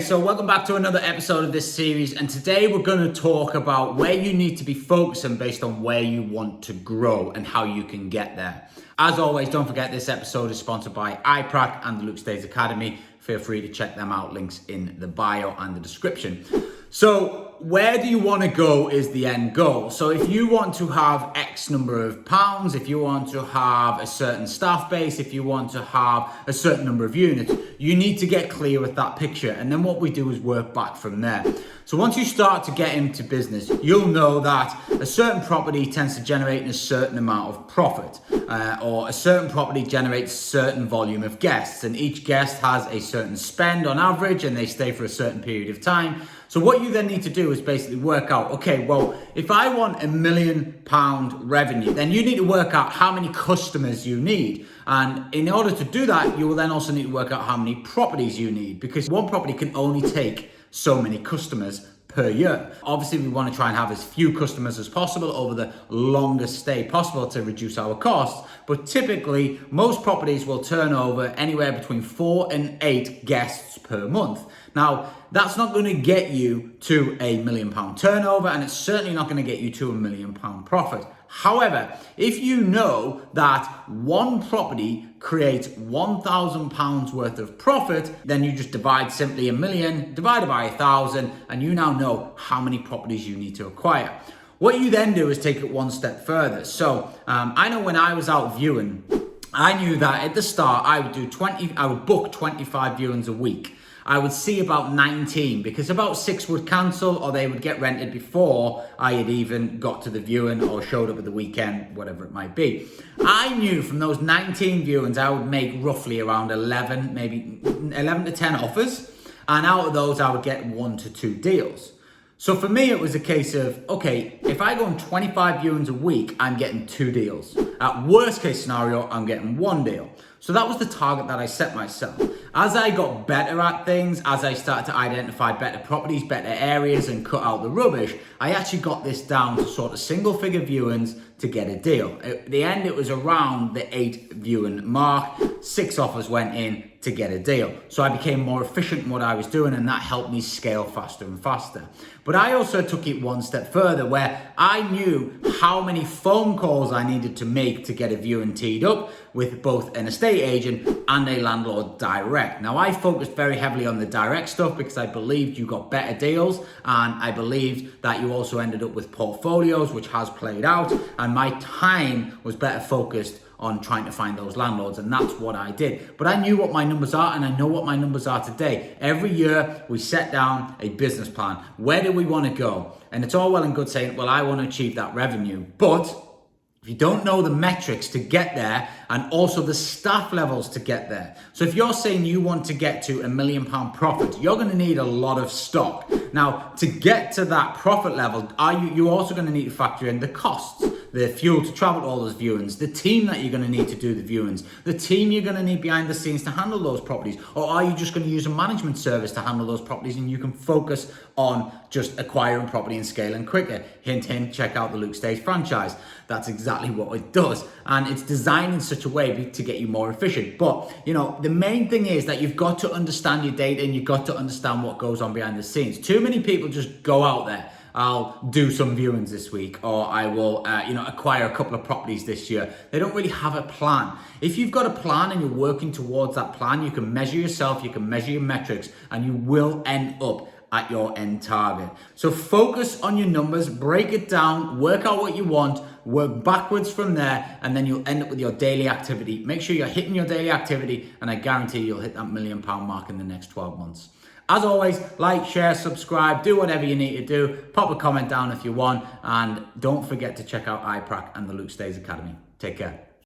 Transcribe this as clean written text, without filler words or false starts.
So welcome back to another episode of this series, and today we're going to talk about where you need to be focusing based on where you want to grow and how you can get there. As always, don't forget this episode is sponsored by iPrac and the Luke Stays Academy. Feel free to check them out, links in the bio and the description. So where do you want to go is the end goal. So if you want to have X number of pounds, if you want to have a certain staff base, if you want to have a certain number of units, you need to get clear with that picture. And then what we do is work back from there. So once you start to get into business, you'll know that a certain property tends to generate a certain amount of profit, or a certain property generates a certain volume of guests, and each guest has a certain spend on average and they stay for a certain period of time. So what you then need to do is basically work out, okay, well, if I want £1 million revenue, then you need to work out how many customers you need. And in order to do that, you will then also need to work out how many properties you need, because one property can only take so many customers per year. Obviously, we want to try and have as few customers as possible over the longest stay possible to reduce our costs. But typically, most properties will turn over anywhere between 4 and 8 guests per month. Now, that's not going to get you to £1 million turnover, and it's certainly not going to get you to £1 million profit. However, if you know that one property creates £1,000 worth of profit, then you just divide simply 1 million divided by 1,000, and you now know how many properties you need to acquire. What you then do is take it one step further. So I know when I was out viewing, I knew that at the start I would book 25 viewings a week. I would see about 19 because about 6 would cancel or they would get rented before I had even got to the viewing or showed up at the weekend, whatever it might be. I knew from those 19 viewings I would make roughly around 11, maybe 11 to 10 offers, and out of those I would get 1 to 2 deals. So for me, it was a case of, okay, if I go on 25 viewings a week, I'm getting 2 deals. At worst case scenario, I'm getting 1 deal. So that was the target that I set myself. As I got better at things, as I started to identify better properties, better areas, and cut out the rubbish, I actually got this down to sort of single figure viewings to get a deal. At the end, it was around the 8 viewing mark. 6 offers went in to get a deal. So I became more efficient in what I was doing, and that helped me scale faster and faster. But I also took it one step further, where I knew how many phone calls I needed to make to get a viewing teed up with both an estate agent and a landlord direct. Now, I focused very heavily on the direct stuff because I believed you got better deals, and I believed that you also ended up with portfolios, which has played out, and my time was better focused on trying to find those landlords, and that's what I did. But I knew what my numbers are, and I know what my numbers are today. Every year we set down a business plan. Where do we want to go? And it's all well and good saying, well, I want to achieve that revenue, but if you don't know the metrics to get there and also the staff levels to get there. So if you're saying you want to get to £1 million profit, you're going to need a lot of stock. Now, to get to that profit level, you're also going to need to factor in the costs, the fuel to travel to all those viewings, the team that you're going to need to do the viewings, the team you're going to need behind the scenes to handle those properties, or are you just going to use a management service to handle those properties and you can focus on just acquiring property and scaling quicker? Hint, hint, check out the Luke Stays franchise. That's exactly what it does. And it's designed in such a way to get you more efficient. But, you know, the main thing is that you've got to understand your data and you've got to understand what goes on behind the scenes. Too many people just go out there. I'll do some viewings this week, or I will, acquire a couple of properties this year. They don't really have a plan. If you've got a plan and you're working towards that plan, you can measure yourself, you can measure your metrics, and you will end up at your end target. So focus on your numbers, break it down, work out what you want, work backwards from there, and then you'll end up with your daily activity. Make sure you're hitting your daily activity, and I guarantee you'll hit that £1 million mark in the next 12 months. As always, like, share, subscribe, do whatever you need to do. Pop a comment down if you want, and don't forget to check out iPrac and the Luke Stays Academy. Take care.